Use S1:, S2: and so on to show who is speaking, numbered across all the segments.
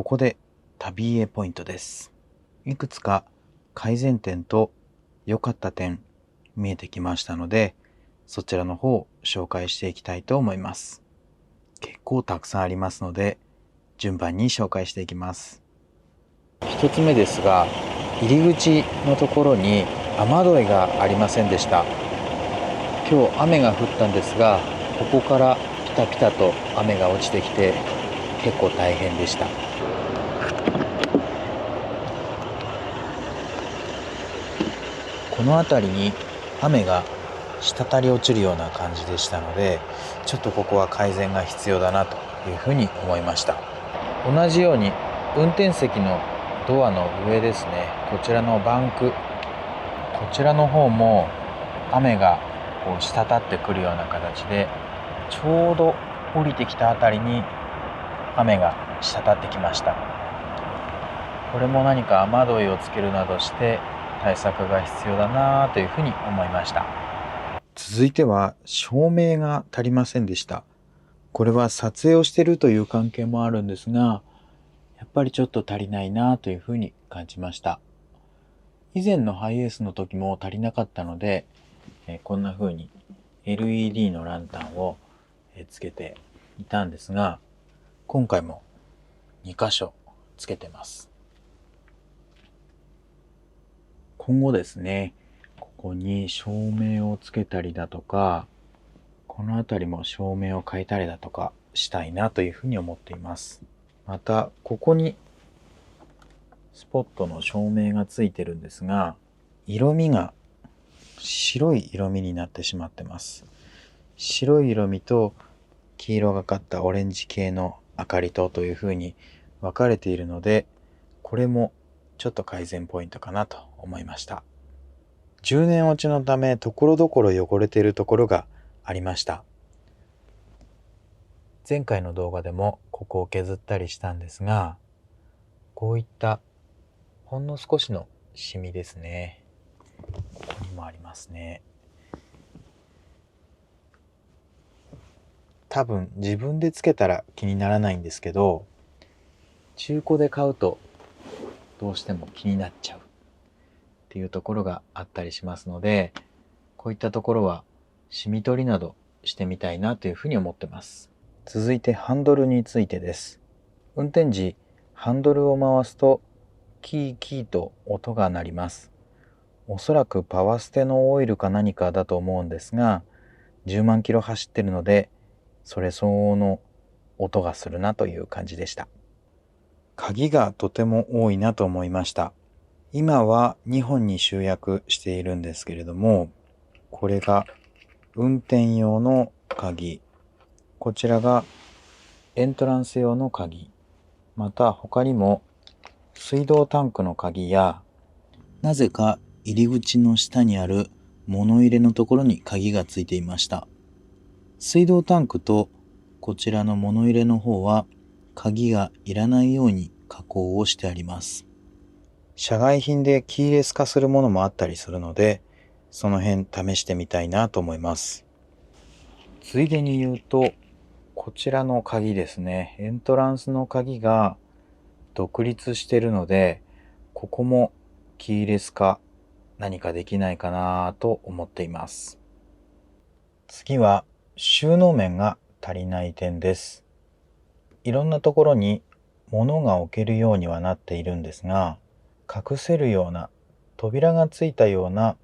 S1: ここで旅ポイントです。いくつか改善点と良かった点見えてきましたので、そちらの方を紹介していきたいと思います。結構たくさんありますので、順番に紹介していきます。一つ目ですが、入り口のところに雨どいがありませんでした。今日雨が降ったんですが、ここからピタピタと雨が落ちてきて結構大変でした。この辺りに雨が滴り落ちるような感じでしたので、ちょっとここは改善が必要だなというふうに思いました。同じように運転席のドアの上ですね、こちらのバンク、こちらの方も雨がこう滴ってくるような形で、ちょうど降りてきたあたりに雨が滴ってきました。これも何か雨どいをつけるなどして対策が必要だなというふうに思いました。続いては照明が足りませんでした。これは撮影をしているという関係もあるんですが、やっぱりちょっと足りないなというふうに感じました。以前のハイエースの時も足りなかったので、こんな風に LED のランタンをつけていたんですが、今回も2箇所つけてます。今後ですね、ここに照明をつけたりだとか、この辺りも照明を変えたりだとかしたいなというふうに思っています。また、ここにスポットの照明がついてるんですが、色味が白い色味になってしまってます。白い色味と黄色がかったオレンジ系の明かりとというふうに分かれているので、これもちょっと改善ポイントかなと思いました。10年落ちのため、ところどころ汚れているところがありました。前回の動画でもここを削ったりしたんですが、こういったほんの少しのシミですね。ここにもありますね。多分自分でつけたら気にならないんですけど、中古で買うとどうしても気になっちゃうっていうところがあったりしますので、こういったところはシミ取りなどしてみたいなというふうに思ってます。続いてハンドルについてです。運転時ハンドルを回すとキーキーと音が鳴ります。おそらくパワーステのオイルか何かだと思うんですが、10万キロ走ってるので、それ相応の音がするなという感じでした。鍵がとても多いなと思いました。今は2本に集約しているんですけれども、これが運転用の鍵、こちらがエントランス用の鍵、また他にも水道タンクの鍵や、なぜか入り口の下にある物入れのところに鍵がついていました。水道タンクとこちらの物入れの方は鍵がいらないように加工をしてあります。社外品でキーレス化するものもあったりするので、その辺試してみたいなと思います。ついでに言うと、こちらの鍵ですね、エントランスの鍵が独立しているので、ここもキーレス化何かできないかなと思っています。次は収納面が足りない点です。いろんなところに物が置けるようにはなっているんですが、隠せるような扉がついたような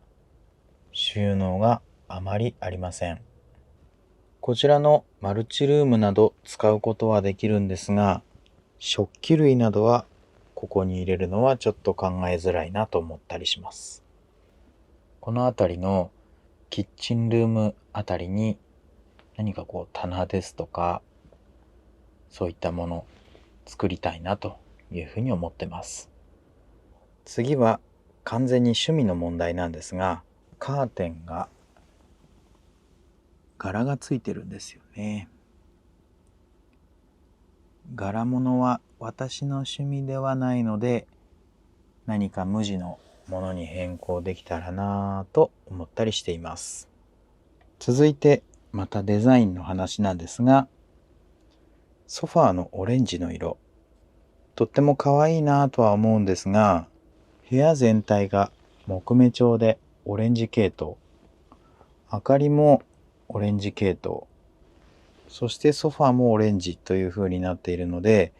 S1: 収納があまりありません。こちらのマルチルームなど使うことはできるんですが、食器類などはここに入れるのはちょっと考えづらいなと思ったりします。この辺りのキッチンルームあたりに何かこう棚ですとか、そういったもの作りたいなというふうに思ってます。次は完全に趣味の問題なんですが、カーテンが柄がついてるんですよね。柄物は私の趣味ではないので、何か無地のものに変更できたらなぁと思ったりしています。続いてまたデザインの話なんですが、ソファーのオレンジの色、とっても可愛いなとは思うんですが、部屋全体が木目調でオレンジ系統、明かりもオレンジ系統、そしてソファーもオレンジという風になっているので、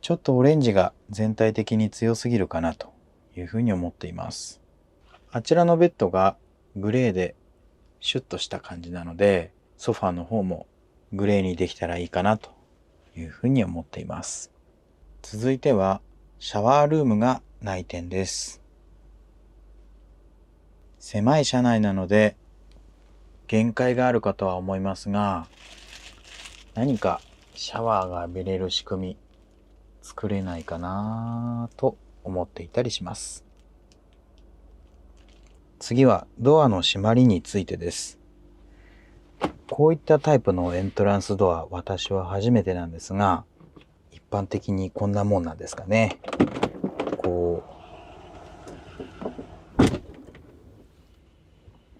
S1: ちょっとオレンジが全体的に強すぎるかなというふうに思っています。あちらのベッドがグレーでシュッとした感じなので、ソファーの方もグレーにできたらいいかなというふうに思っています。続いてはシャワールームがない点です。狭い車内なので限界があるかとは思いますが、何かシャワーが浴びれる仕組み作れないかなと思っていたりします。次はドアの閉まりについてです。こういったタイプのエントランスドア、私は初めてなんですが、一般的にこんなもんなんですかね。こう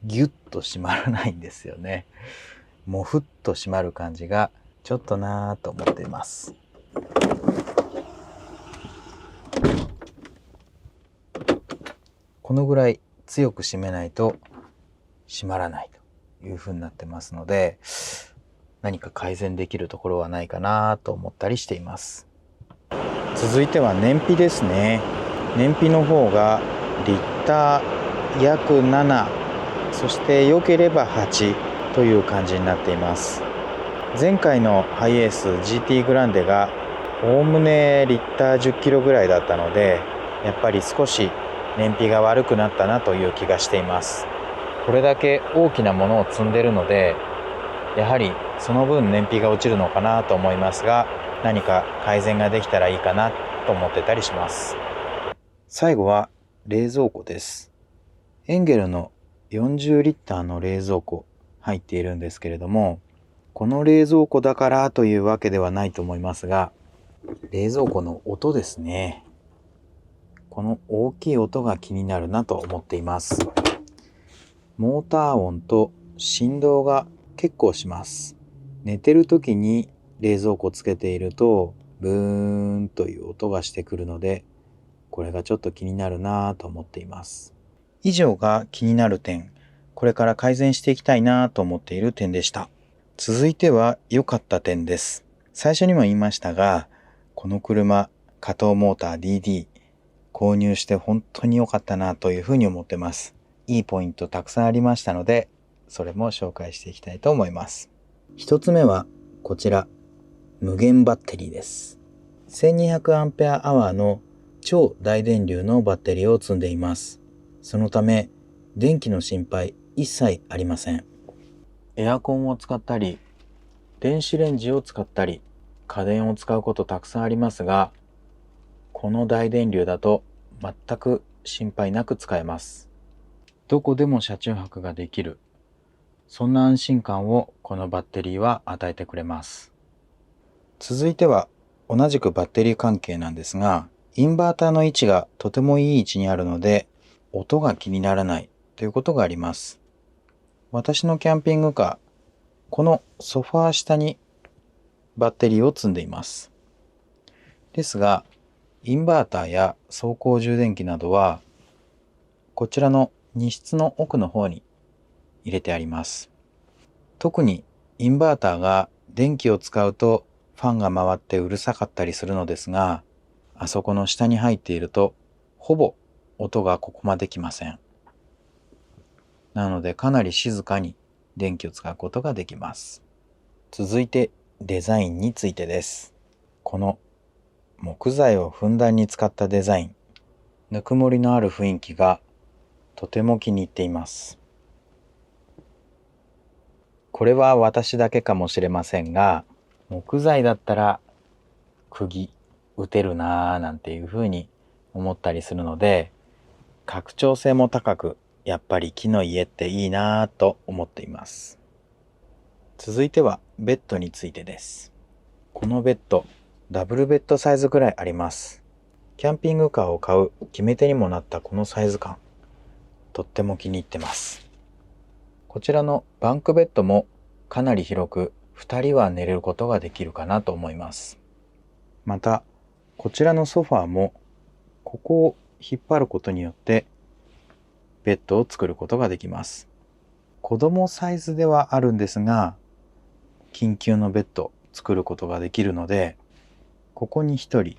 S1: ギュッと閉まらないんですよね。もふっと閉まる感じがちょっとなぁと思っています。このぐらい強く閉めないと閉まらないという風になってますので、何か改善できるところはないかなと思ったりしています。続いては燃費ですね。燃費の方がリッター約7、そして良ければ8という感じになっています。前回のハイエース GT グランデがおおむねリッター10キロぐらいだったので、やっぱり少し燃費が悪くなったなという気がしています。これだけ大きなものを積んでるので、やはりその分燃費が落ちるのかなと思いますが、何か改善ができたらいいかなと思ってたりします。最後は冷蔵庫です。エンゲルの40リッターの冷蔵庫入っているんですけれども、この冷蔵庫だからというわけではないと思いますが、冷蔵庫の音ですね。この大きい音が気になるなと思っています。モーター音と振動が結構します。寝てる時に冷蔵庫つけているとブーンという音がしてくるので、これがちょっと気になるなと思っています。以上が気になる点、これから改善していきたいなと思っている点でした。続いては良かった点です。最初にも言いましたが、この車、加藤モーター DD 購入して本当に良かったなというふうに思ってます。いいポイントたくさんありましたので、それも紹介していきたいと思います。一つ目はこちら、無限バッテリーです。1200Ah の超大電流のバッテリーを積んでいます。そのため、電気の心配一切ありません。エアコンを使ったり、電子レンジを使ったり、家電を使うことたくさんありますが、この大電流だと全く心配なく使えます。どこでも車中泊ができる。そんな安心感をこのバッテリーは与えてくれます。続いては同じくバッテリー関係なんですが、インバーターの位置がとてもいい位置にあるので、音が気にならないということがあります。私のキャンピングカー、このソファー下にバッテリーを積んでいます。ですが、インバーターや走行充電器などは、こちらの荷室の奥の方に入れてあります。特にインバーターが電気を使うとファンが回ってうるさかったりするのですが、あそこの下に入っているとほぼ音がここまで来ません。なのでかなり静かに電気を使うことができます。続いてデザインについてです。この木材をふんだんに使ったデザイン、ぬくもりのある雰囲気がとても気に入っています。これは私だけかもしれませんが、木材だったら釘打てるなぁなんていうふうに思ったりするので、拡張性も高く、やっぱり木の家っていいなぁと思っています。続いてはベッドについてです。このベッド、ダブルベッドサイズくらいあります。キャンピングカーを買う決め手にもなったこのサイズ感、とっても気に入ってます。こちらのバンクベッドもかなり広く2人は寝れることができるかなと思います。また、こちらのソファーもここを引っ張ることによってベッドを作ることができます。子供サイズではあるんですが、緊急のベッド作ることができるので、ここに1人、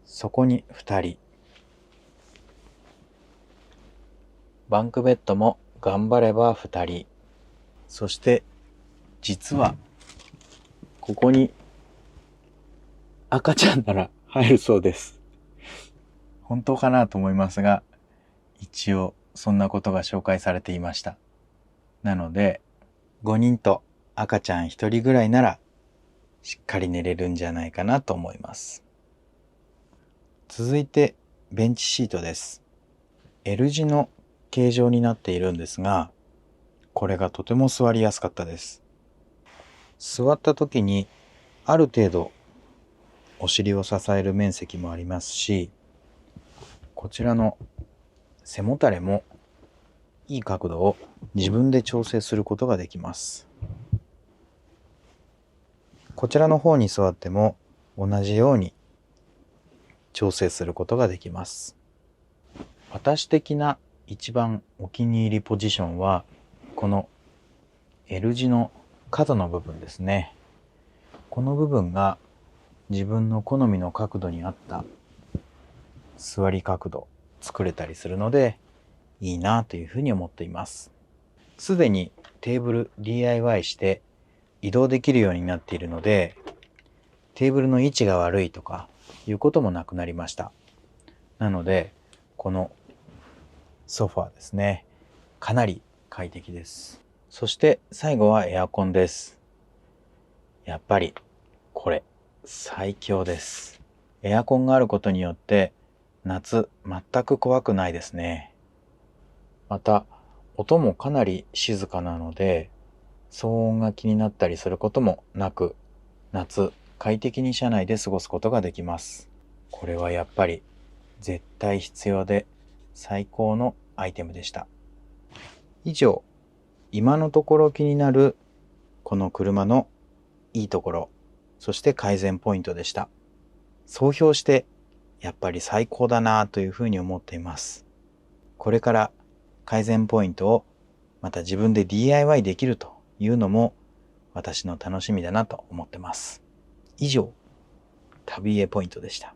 S1: そこに2人、バンクベッドも頑張れば2人、そして実はここに赤ちゃんなら入るそうです。本当かなと思いますが、一応そんなことが紹介されていました。なので、5人と赤ちゃん1人ぐらいならしっかり寝れるんじゃないかなと思います。続いてベンチシートです。L 字の形状になっているんですが、これがとても座りやすかったです。座った時にある程度お尻を支える面積もありますし、こちらの背もたれもいい角度を自分で調整することができます。こちらの方に座っても同じように調整することができます。私的な一番お気に入りポジションはこの L 字の角の部分ですね。この部分が自分の好みの角度に合った座り角度作れたりするのでいいなというふうに思っています。すでにテーブル DIY して移動できるようになっているので、テーブルの位置が悪いとかいうこともなくなりました。なのでこのソファーですね、かなり快適です。そして最後はエアコンです。やっぱりこれ最強です。エアコンがあることによって夏全く怖くないですね。また音もかなり静かなので騒音が気になったりすることもなく、夏快適に車内で過ごすことができます。これはやっぱり絶対必要で最高のアイテムでした。以上、今のところ気になるこの車のいいところ、そして改善ポイントでした。総評してやっぱり最高だなというふうに思っています。これから改善ポイントをまた自分で DIY できるというのも私の楽しみだなと思ってます。以上、旅へポイントでした。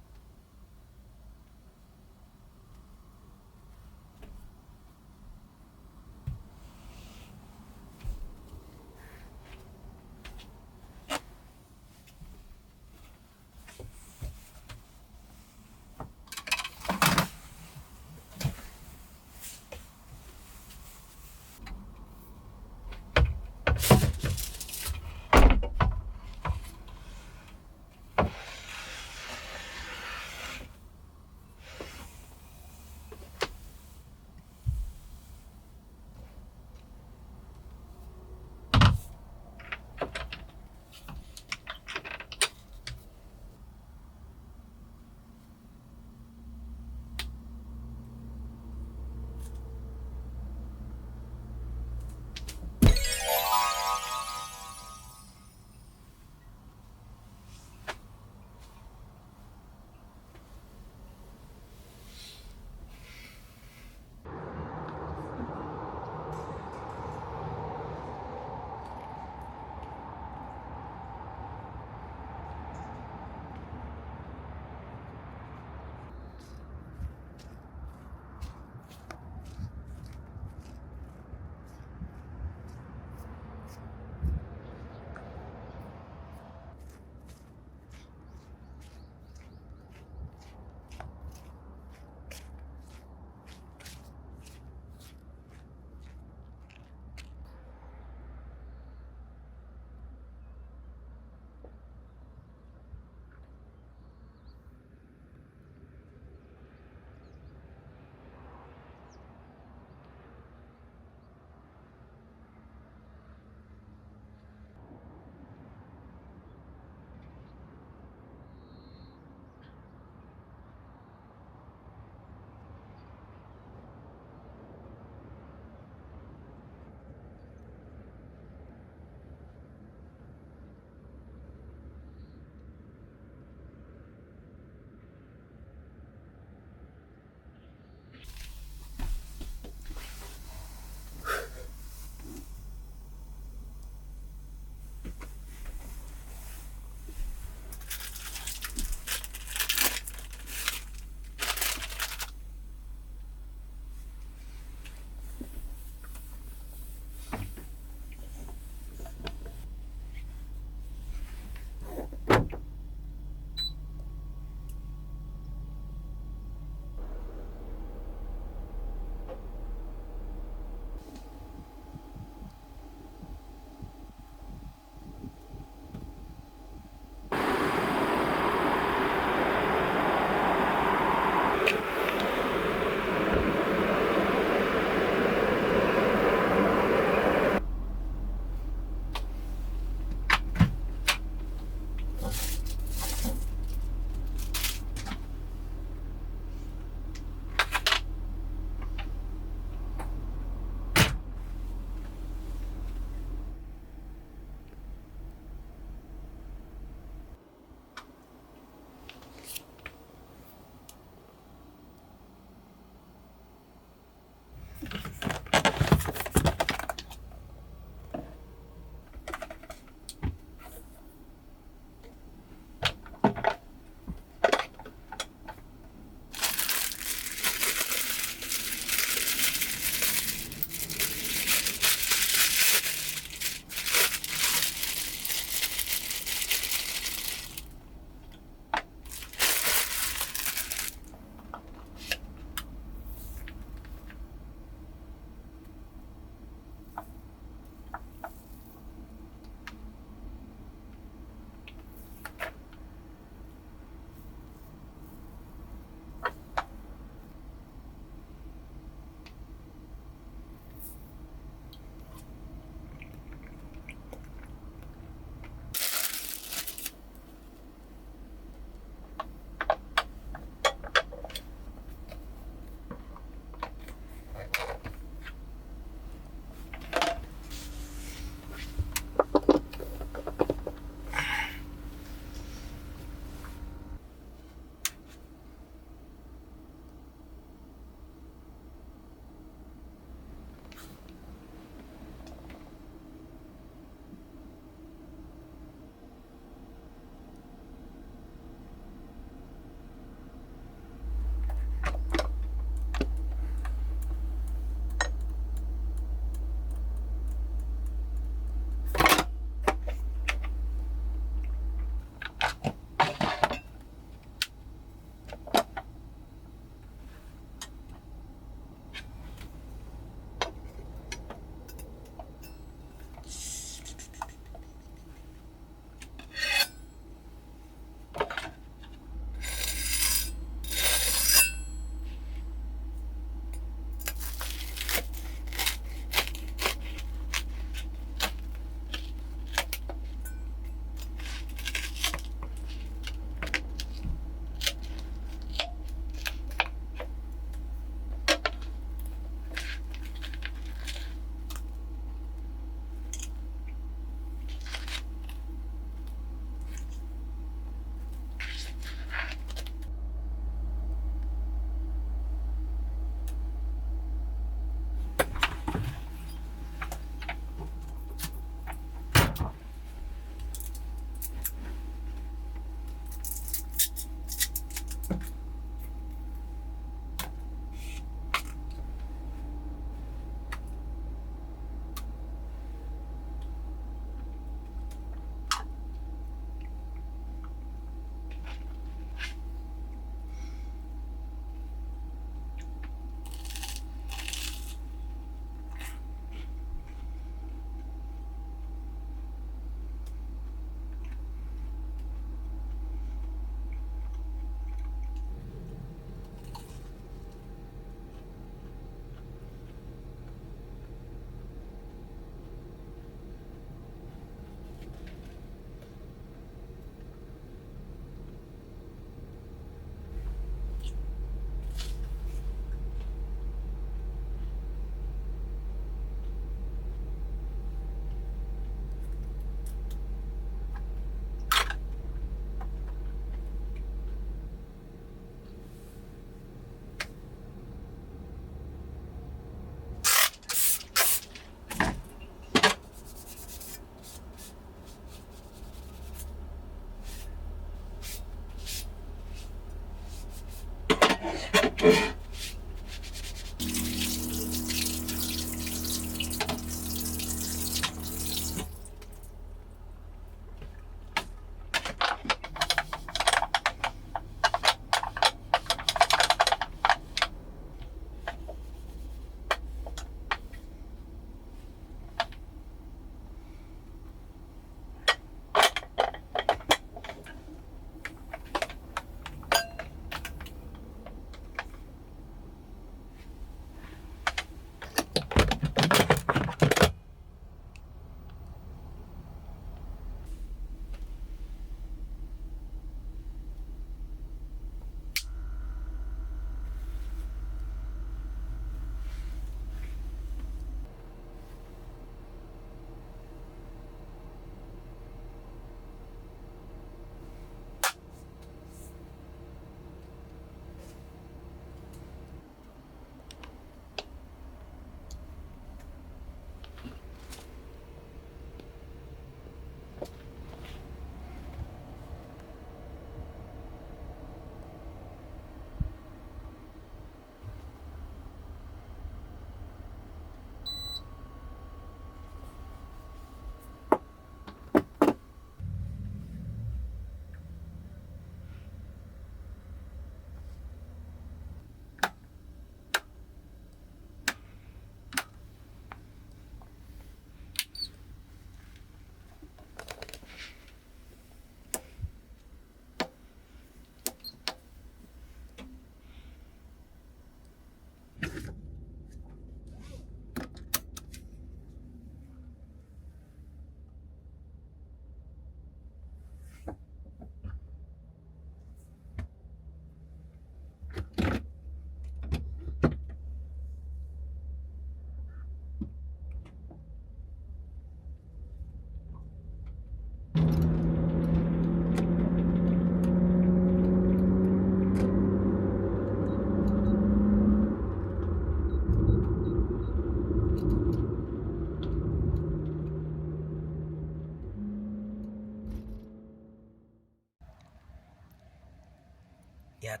S1: やっ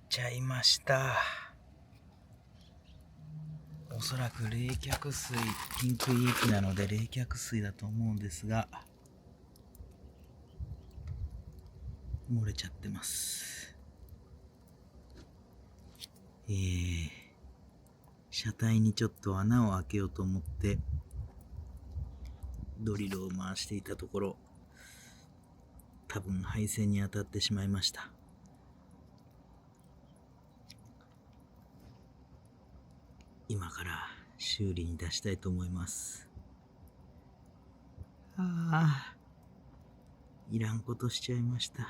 S1: ちゃいました。おそらく冷却水、ピンクい液なので冷却水だと思うんですが、漏れちゃってます。車体にちょっと穴を開けようと思ってドリルを回していたところ、多分配線に当たってしまいました。今から修理に出したいと思います。いらんことしちゃいました。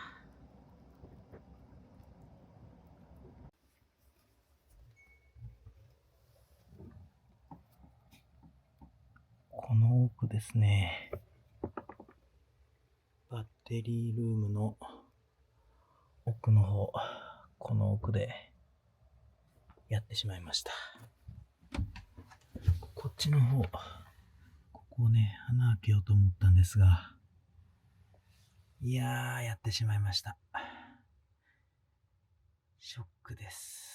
S1: この奥ですね。バッテリールームの奥の方、この奥でやってしまいました。こっちの方、ここをね、穴開けようと思ったんですが、いやー、やってしまいました。ショックです。